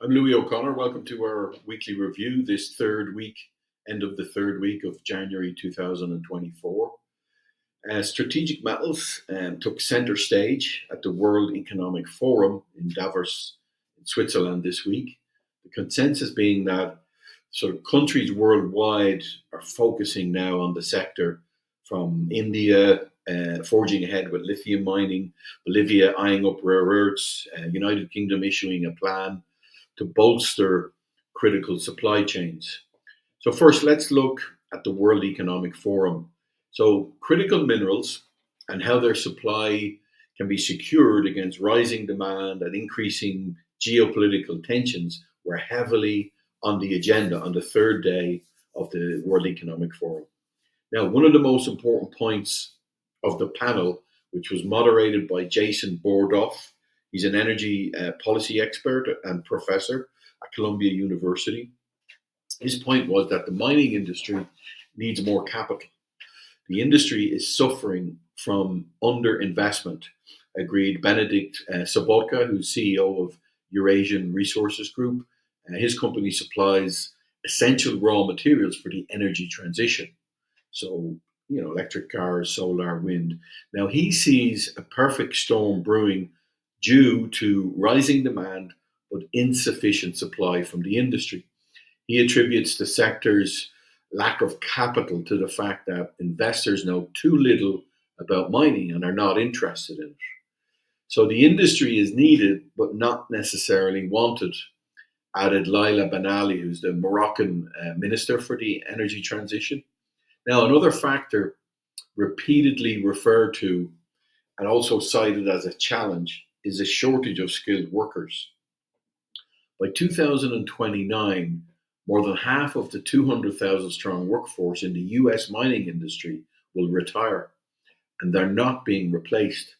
I'm Louis O'Connor. Welcome to our weekly review this end of the third week of January 2024. Strategic metals took center stage at the World Economic Forum in Davos, in Switzerland this week. The consensus being that sort of countries worldwide are focusing now on the sector, from India forging ahead with lithium mining, Bolivia eyeing up rare earths, United Kingdom issuing a plan to bolster critical supply chains. So, first, let's look at the World Economic Forum. So, critical minerals and how their supply can be secured against rising demand and increasing geopolitical tensions were heavily on the agenda on the third day of the World Economic Forum. Now, one of the most important points of the panel, which was moderated by Jason Bordoff, he's an energy policy expert and professor at Columbia University. His point was that the mining industry needs more capital. The industry is suffering from underinvestment, agreed Benedikt Sobotka, who's CEO of Eurasian Resources Group. His company supplies essential raw materials for the energy transition. So, electric cars, solar, wind. Now, he sees a perfect storm brewing due to rising demand but insufficient supply from the industry. He attributes the sector's lack of capital to the fact that investors know too little about mining and are not interested in it. So the industry is needed but not necessarily wanted, added Laila Ben Ali, who's the Moroccan minister for the energy transition. Now, another factor repeatedly referred to and also cited as a challenge is a shortage of skilled workers. By 2029, more than half of the 200,000 strong workforce in the US mining industry will retire, and they're not being replaced.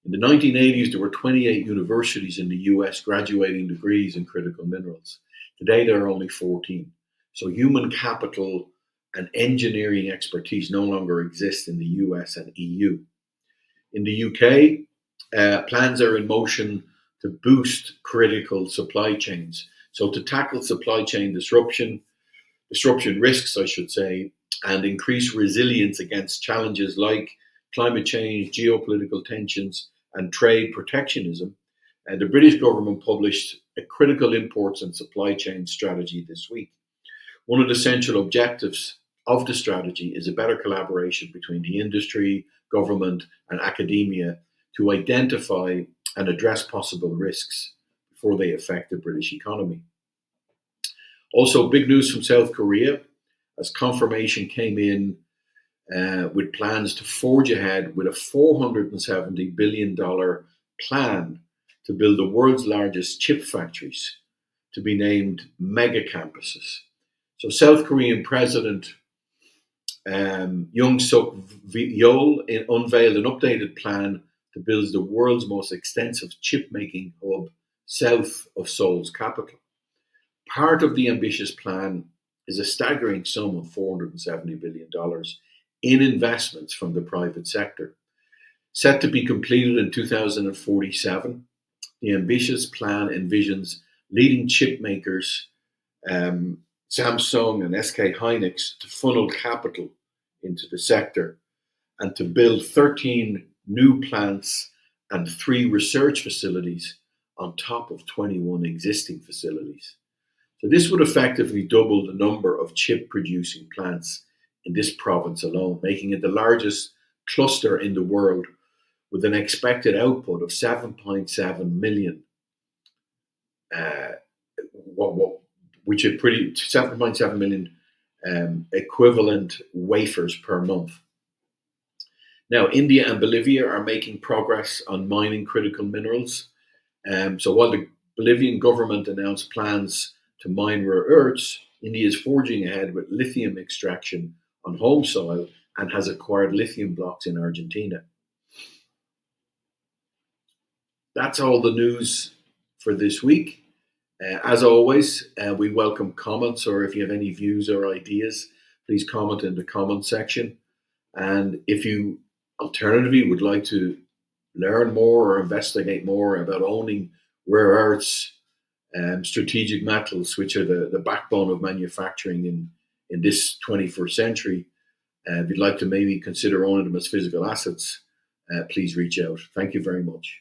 In the 1980s, there were 28 universities in the US graduating degrees in critical minerals. Today, there are only 14. So human capital and engineering expertise no longer exist in the US and EU. In the UK, plans are in motion to boost critical supply chains. So to tackle supply chain disruption risks, I should say, and increase resilience against challenges like climate change, geopolitical tensions, and trade protectionism, the British government published a critical imports and supply chain strategy this week. One of the central objectives of the strategy is a better collaboration between the industry, government, and academia to identify and address possible risks before they affect the British economy. Also, big news from South Korea as confirmation came in with plans to forge ahead with a $470 billion plan to build the world's largest chip factories to be named mega campuses. So, South Korean President Yoon Suk Yeol unveiled an updated plan to build the world's most extensive chip making hub south of Seoul's capital. Part of the ambitious plan is a staggering sum of $470 billion in investments from the private sector. Set to be completed in 2047, the ambitious plan envisions leading chip makers, Samsung and SK Hynix, to funnel capital into the sector and to build 13 new plants and 3 research facilities on top of 21 existing facilities. So this would effectively double the number of chip producing plants in this province alone, making it the largest cluster in the world with an expected output of 7.7 million, which is 7.7 million equivalent wafers per month. Now, India and Bolivia are making progress on mining critical minerals. So while the Bolivian government announced plans to mine rare earths, India is forging ahead with lithium extraction on home soil and has acquired lithium blocks in Argentina. That's all the news for this week. As always, we welcome comments, or if you have any views or ideas, please comment in the comment section. And if you alternatively would like to learn more or investigate more about owning rare earths Strategic metals, which are the backbone of manufacturing in this 21st century. If you'd like to maybe consider owning them as physical assets, please reach out. Thank you very much.